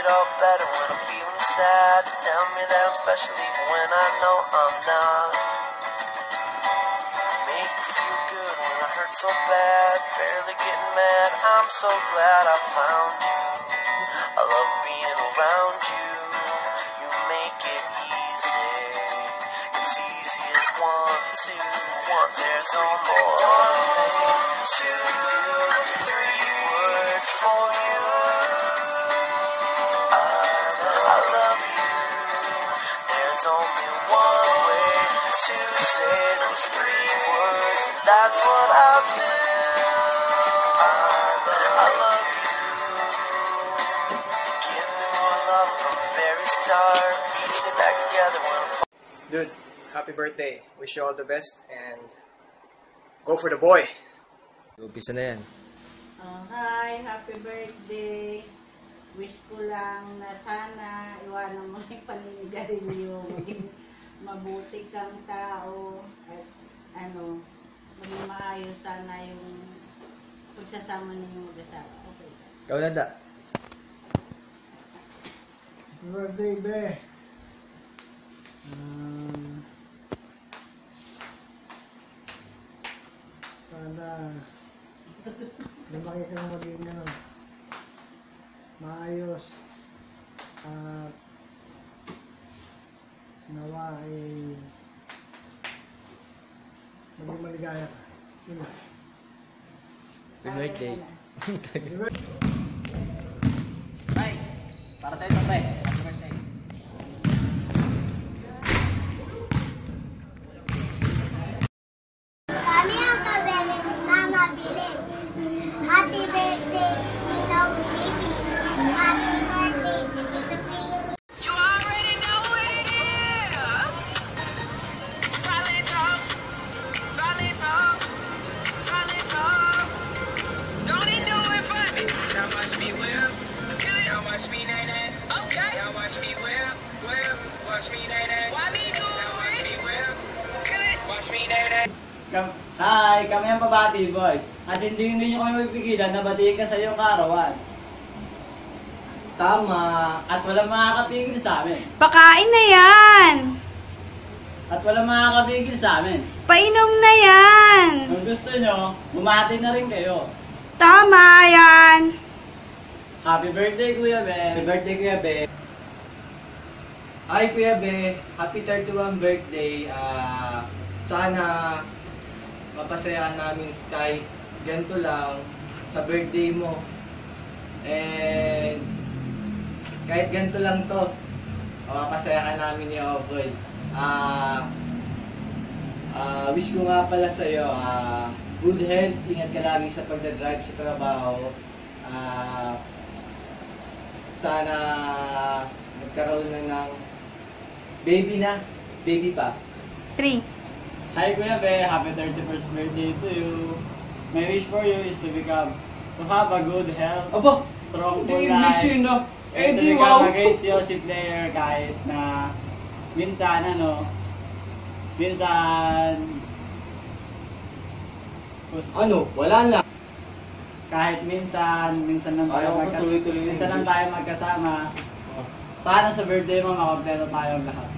it all better when I'm feeling sad. Tell me that I'm special even when I know I'm not. Make me feel good when I hurt so bad. Barely getting mad, I'm so glad I found you. I love being around you. You make it easy. It's easy as 1, 2, 1, 2, there's only one thing to do. 3 words for you. I love you. There's only one way to say those 3 words, and that's what I'll do. I love you. Give me more love from the very start. Piece me back together when I'm Dude, happy birthday. Wish you all the best and go for the boy. Umpisa na yan. Hi, happy birthday. Wish ko lang na sana iwanan mo yung paninigarilyo, maging mabuti kang tao at maging maayos sana yung pagsasama ninyong mag-asawa. Okay. Ikaw na da. Happy birthday, be. Sana lumaki kang maging maayos at nawa ay maging maligaya ka. Yun lang. Happy birthday. Ay, para sa ito, pre. Happy birthday. Kami ang kabebe ni Mama Bilin. Happy birthday, Tito Baby. Happy birthday, Tito Baby. You already know what it is. Solid talk, solid talk, solid talk. Don't he do it for me? Now watch me whip, now watch me nay-nay. Okay. Now watch me whip, watch me nay-nay. Why me do it? Now watch me whip, watch me nay-nay. Hi! Kami ang Pabati Boys. At hindi nyo kami mapigilan na batiin ka sa iyong kaarawan. Tama! At walang makakapigil sa amin. Pakain na yan! At walang makakapigil sa amin. Painom na yan! Kung gusto nyo, bumati na rin kayo. Tama yan! Happy birthday, Kuya Be! Happy birthday, Kuya Be! Hi, Kuya Be! Happy 31 birthday! Sana mapasayaan namin kahit ganito lang sa birthday mo. And kahit ganito lang to, mapasayaan namin ni Oboy. Wish ko nga pala sa'yo, good health, ingat ka lagi sa pagdadrive sa trabaho. Sana nagkaroon na ng baby pa. 3. Hi Kuya Be, happy 31st birthday to you. My wish for you is to have a good health, strong for life, and to become a great COC player kahit na minsan wala lang. Kahit minsan lang tayo magkasama. Sana sa birthday mo makompleto tayong lahat.